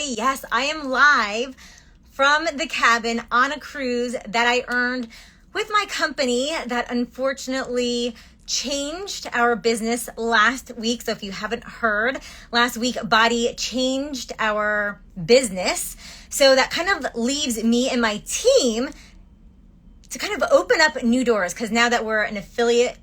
Yes, I am live from the cabin on a cruise that I earned with my company that unfortunately changed our business last week. So if you haven't heard, last week Body changed our business. So that kind of leaves me and my team to kind of open up new doors, because now that we're an affiliate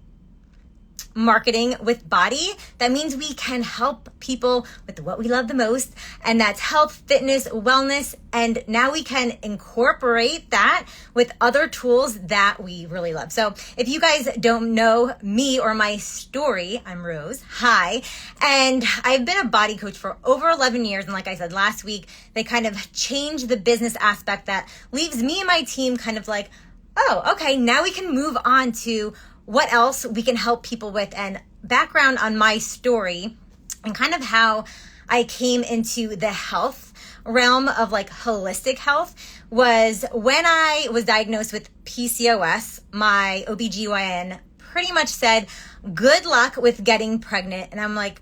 marketing with Body, that means we can help people with what we love the most, and that's health, fitness, wellness. And now we can incorporate that with other tools that we really love. So if you guys don't know me or my story, I'm Rose. Hi. And I've been a body coach for over 11 years. And like I said, last week, they kind of changed the business aspect that leaves me and my team kind of like, oh, okay, now we can move on to what else we can help people with. And background on my story and kind of how I came into the health realm of like holistic health was when I was diagnosed with PCOS. My OBGYN pretty much said, good luck with getting pregnant. And I'm like,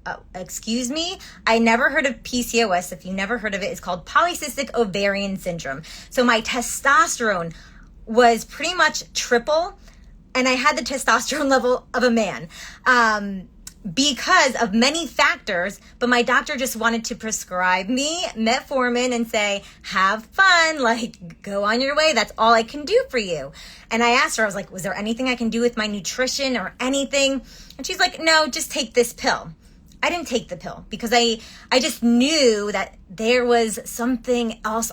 oh, excuse me? I never heard of PCOS. If you never heard of it, it's called polycystic ovarian syndrome. So my testosterone was pretty much triple, and I had the testosterone level of a man because of many factors, but my doctor just wanted to prescribe me metformin and say, have fun, like go on your way. That's all I can do for you. And I asked her, I was like, was there anything I can do with my nutrition or anything? And she's like, no, just take this pill. I didn't take the pill because I just knew that there was something else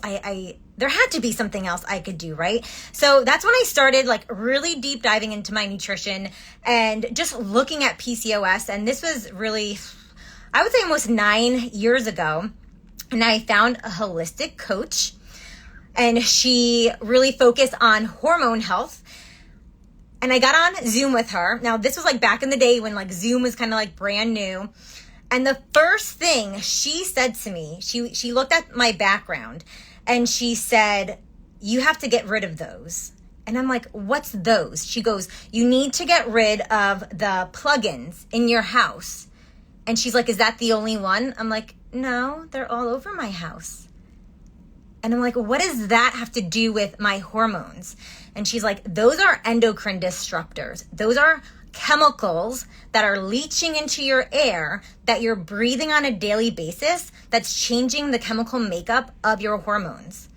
there had to be something else I could do, right? So that's when I started like really deep diving into my nutrition and just looking at PCOS. And this was really, I would say almost 9 years ago. And I found a holistic coach, and she really focused on hormone health. And I got on Zoom with her. Now this was like back in the day when like Zoom was kind of like brand new. And the first thing she said to me, she looked at my background and she said, you have to get rid of those. And I'm like, what's those? She goes, you need to get rid of the plugins in your house. And she's like, is that the only one? I'm like, no, they're all over my house. And I'm like, what does that have to do with my hormones? And she's like, those are endocrine disruptors. Those are chemicals that are leaching into your air that you're breathing on a daily basis that's changing the chemical makeup of your hormones.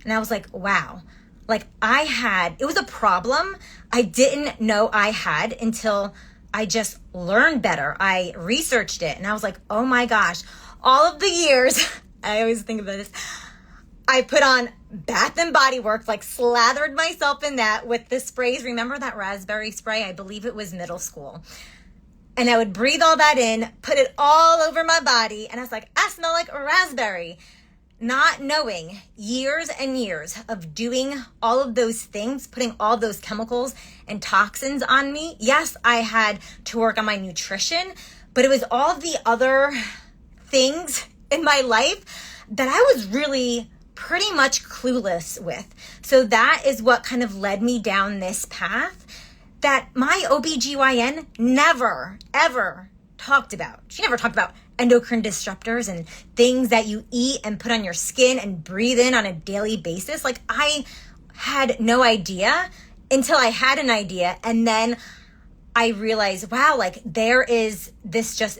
And I was like, wow, like it was a problem I didn't know I had until I just learned better. I researched it and I was like, oh my gosh, all of the years, I always think about this, I put on Bath and Body Works, like slathered myself in that with the sprays. Remember that raspberry spray? I believe it was middle school. And I would breathe all that in, put it all over my body. And I was like, I smell like a raspberry. Not knowing years and years of doing all of those things, putting all those chemicals and toxins on me. Yes, I had to work on my nutrition, but it was all the other things in my life that I was really pretty much clueless with. So that is what kind of led me down this path that my OBGYN never, ever talked about. She never talked about endocrine disruptors and things that you eat and put on your skin and breathe in on a daily basis. Like I had no idea until I had an idea. And then I realized, wow, like there is this just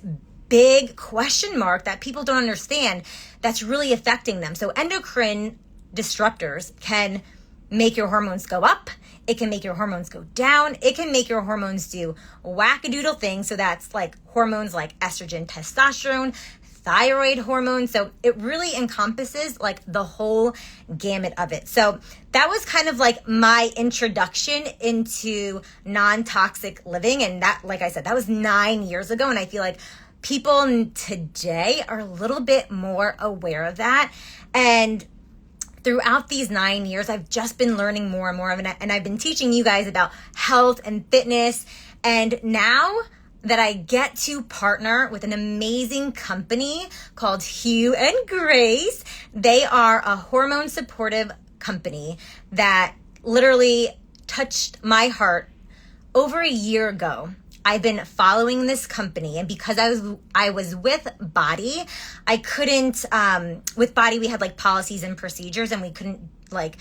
big question mark that people don't understand that's really affecting them. So endocrine disruptors can make your hormones go up. It can make your hormones go down. It can make your hormones do wackadoodle things. So that's like hormones like estrogen, testosterone, thyroid hormone. So it really encompasses like the whole gamut of it. So that was kind of like my introduction into non-toxic living. And that, like I said, that was 9 years ago. And I feel like people today are a little bit more aware of that. And throughout these 9 years, I've just been learning more and more of it. And I've been teaching you guys about health and fitness. And now that I get to partner with an amazing company called Hugh and Grace, they are a hormone supportive company that literally touched my heart over a year ago. I've been following this company, and because I was with Body, I couldn't, with Body, we had like policies and procedures, and we couldn't like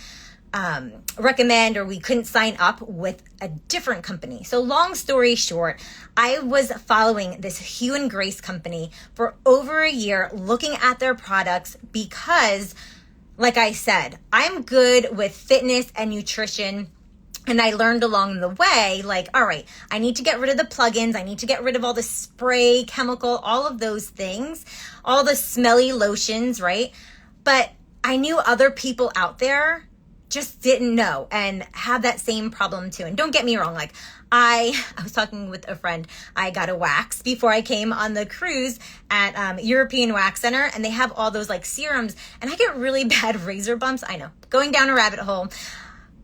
recommend, or we couldn't sign up with a different company. So long story short, I was following this Hugh Grace company for over a year, looking at their products because, like I said, I'm good with fitness and nutrition. And I learned along the way, like, all right, I need to get rid of the plugins. I need to get rid of all the spray, chemical, all of those things, all the smelly lotions, right? But I knew other people out there just didn't know and had that same problem too. And don't get me wrong, like I was talking with a friend, I got a wax before I came on the cruise at European Wax Center, and they have all those like serums, and I get really bad razor bumps. I know, going down a rabbit hole.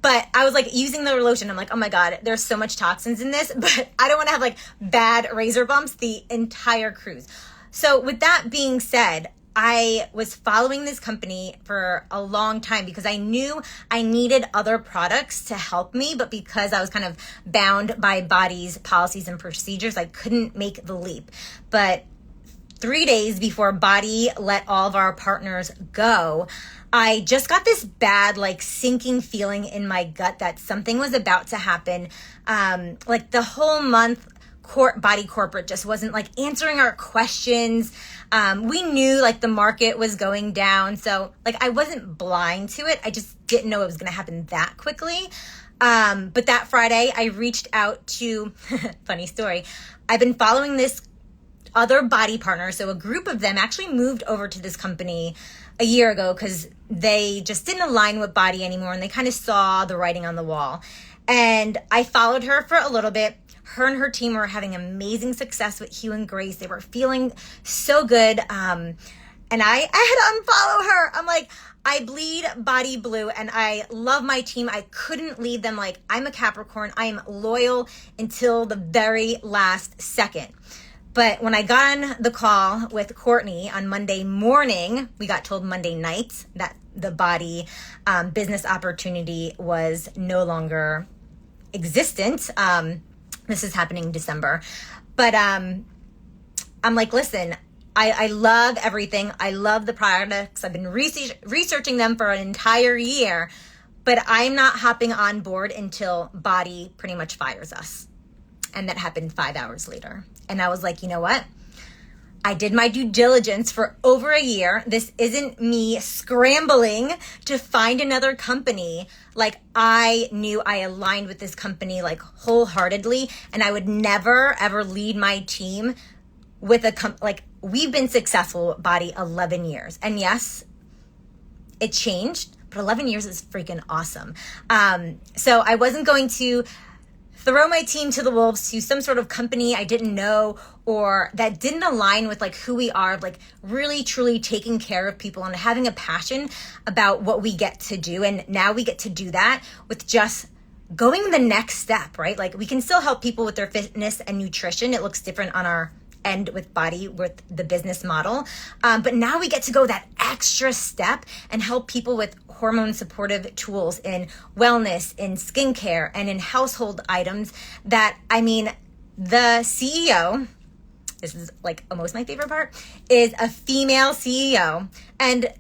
But I was like using the lotion. I'm like, oh my God, there's so much toxins in this, but I don't want to have like bad razor bumps the entire cruise. So with that being said, I was following this company for a long time because I knew I needed other products to help me, but because I was kind of bound by Body's policies and procedures, I couldn't make the leap. But 3 days before Body let all of our partners go, I just got this bad, like, sinking feeling in my gut that something was about to happen. Like the whole month, Body Corporate just wasn't like answering our questions. We knew like the market was going down. So like I wasn't blind to it. I just didn't know it was going to happen that quickly. But that Friday I reached out to, funny story, I've been following this other Body partner. So a group of them actually moved over to this company a year ago because they just didn't align with Body anymore, and they kind of saw the writing on the wall. And I followed her for a little bit. Her and her team were having amazing success with Hugh and Grace. They were feeling so good. And I had to unfollow her. I'm like, I bleed Body blue and I love my team. I couldn't leave them. Like, I'm a Capricorn. I am loyal until the very last second. But when I got on the call with Courtney on Monday morning, we got told Monday night that the Body business opportunity was no longer existent. This is happening in December. But I'm like, listen, I love everything. I love the products. I've been researching them for an entire year, but I'm not hopping on board until Body pretty much fires us. And that happened 5 hours later. And I was like, you know what? I did my due diligence for over a year. This isn't me scrambling to find another company. Like, I knew I aligned with this company like wholeheartedly, and I would never ever lead my team with a like, we've been successful at Body 11 years. And yes, it changed, but 11 years is freaking awesome. So I wasn't going to throw my team to the wolves to some sort of company I didn't know or that didn't align with like who we are, like really truly taking care of people and having a passion about what we get to do. And now we get to do that with just going the next step, right? Like, we can still help people with their fitness and nutrition. It looks different on our end with Body, with the business model. But now we get to go that extra step and help people with hormone supportive tools in wellness, in skincare, and in household items that, I mean, the CEO, this is like almost my favorite part, is a female CEO. And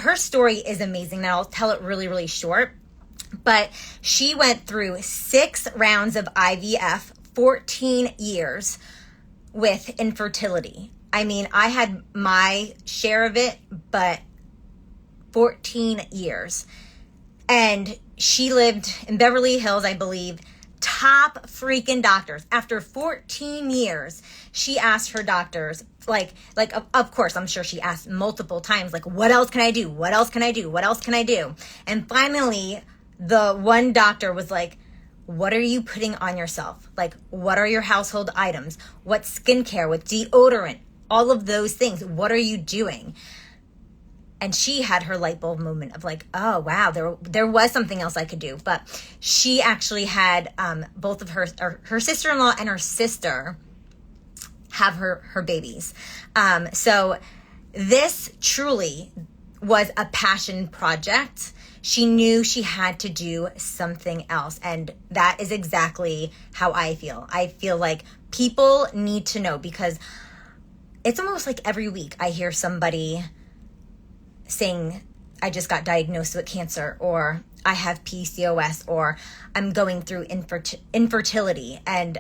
her story is amazing. Now I'll tell it really, really short. But she went through 6 rounds of IVF, 14 years with infertility. I mean, I had my share of it, but 14 years. And she lived in Beverly Hills, I believe, top freaking doctors. After 14 years, she asked her doctors, like, of course, I'm sure she asked multiple times, like, what else can I do? What else can I do? What else can I do? And finally, the one doctor was like, what are you putting on yourself? Like, what are your household items? What skincare, what deodorant, all of those things. What are you doing? And she had her light bulb moment of like, oh, wow, there was something else I could do. But she actually had both of her sister-in-law and her sister have her babies. So this truly was a passion project. she knew she had to do something else. And that is exactly how I feel. I feel like people need to know, because it's almost like every week I hear somebody saying, I just got diagnosed with cancer, or I have PCOS, or I'm going through infertility. And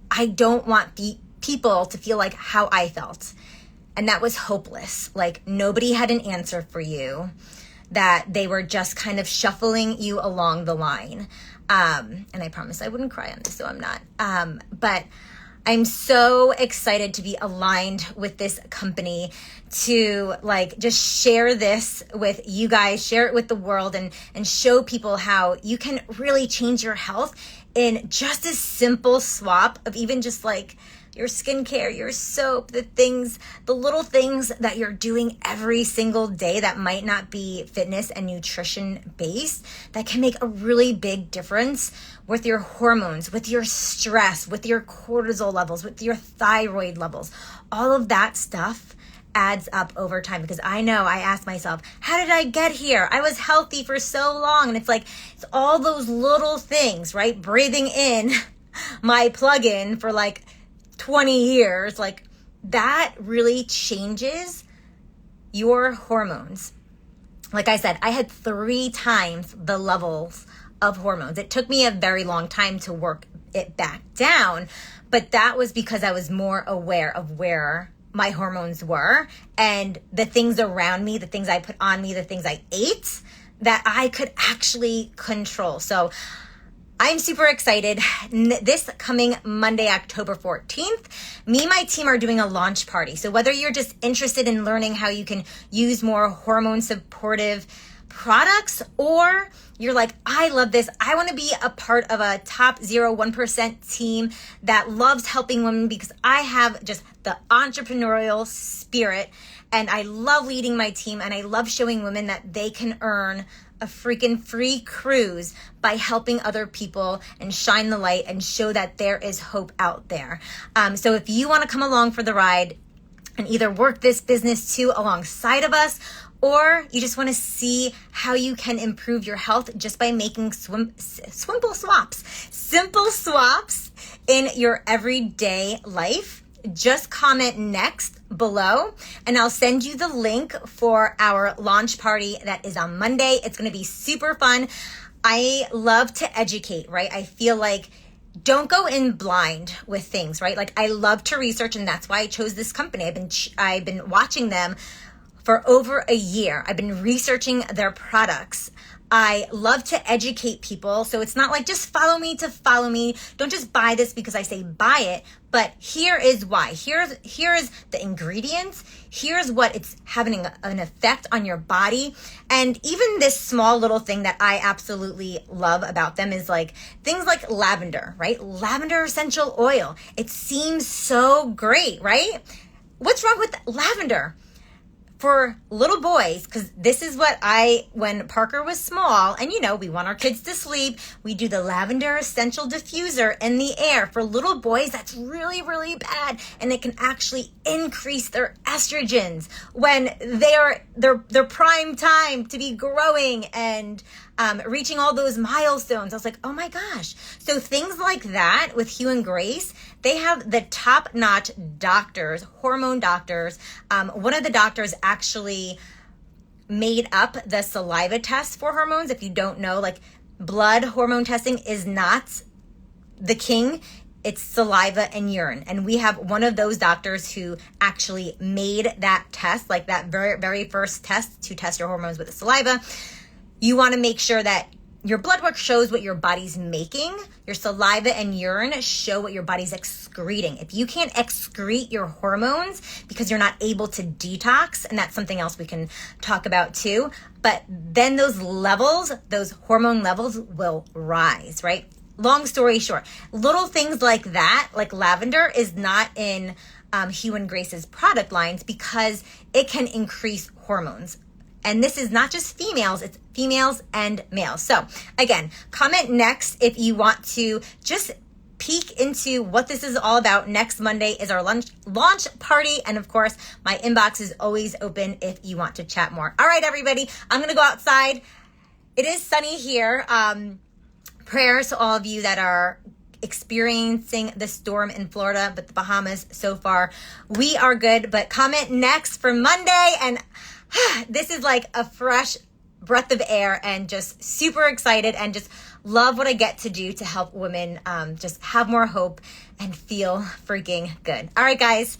I don't want people to feel like how I felt. And that was hopeless. Like, nobody had an answer for you, that they were just kind of shuffling you along the line. And I promised I wouldn't cry on this, so I'm not. But I'm so excited to be aligned with this company, to like just share this with you guys, share it with the world, and show people how you can really change your health in just a simple swap of even just like your skincare, your soap, the little things that you're doing every single day that might not be fitness and nutrition based, that can make a really big difference with your hormones, with your stress, with your cortisol levels, with your thyroid levels. All of that stuff adds up over time, because I know I asked myself, how did I get here? I was healthy for so long. And it's like, it's all those little things, right? Breathing in my plug-in for like 20 years, like that really changes your hormones. Like I said, I had 3 times the levels of hormones. It took me a very long time to work it back down, but that was because I was more aware of where my hormones were and the things around me, the things I put on me, the things I ate that I could actually control. So I'm super excited. This coming Monday, October 14th, me and my team are doing a launch party. So whether you're just interested in learning how you can use more hormone supportive products, or you're like, I love this, I want to be a part of a top 1% team that loves helping women, because I have just the entrepreneurial spirit and I love leading my team, and I love showing women that they can earn a freaking free cruise by helping other people and shine the light and show that there is hope out there. So if you want to come along for the ride and either work this business too alongside of us, or you just want to see how you can improve your health just by making simple swaps in your everyday life, just comment next below and I'll send you the link for our launch party that is on Monday. It's going to be super fun. I love to educate, right? I feel like don't go in blind with things, right? Like, I love to research, and that's why I chose this company. I've been watching them for over a year. I've been researching their products. I love to educate people. So it's not like just follow me to follow me. Don't just buy this because I say buy it, but here is why. Here is the ingredients. Here's what it's having an effect on your body. And even this small little thing that I absolutely love about them is like things like lavender, right? Lavender essential oil. It seems so great, right? What's wrong with lavender? For little boys, because this is what when Parker was small, and we want our kids to sleep, we do the lavender essential diffuser in the air. For little boys, that's really, really bad, and it can actually increase their estrogens when their prime time to be growing and reaching all those milestones. I was like, oh my gosh. So things like that with Hugh and Grace, they have the top-notch doctors, hormone doctors. One of the doctors actually made up the saliva test for hormones. If you don't know, like, blood hormone testing is not the king. It's saliva and urine. And we have one of those doctors who actually made that test, like that very, very first test to test your hormones with the saliva. You want to make sure that your blood work shows what your body's making. Your saliva and urine show what your body's excreting. If you can't excrete your hormones because you're not able to detox, and that's something else we can talk about too, but then those hormone levels will rise, right? Long story short, little things like that, like lavender, is not in Hugh and Grace's product lines because it can increase hormones. And this is not just females, it's females and males. So again, comment next if you want to just peek into what this is all about, next Monday is our launch party. And of course, my inbox is always open if you want to chat more. All right, everybody, I'm going to go outside. It is sunny here. Prayers to all of you that are experiencing the storm in Florida, but the Bahamas so far, we are good. But comment next for Monday. And this is like a fresh breath of air, and just super excited, and just love what I get to do to help women just have more hope and feel freaking good. All right, guys.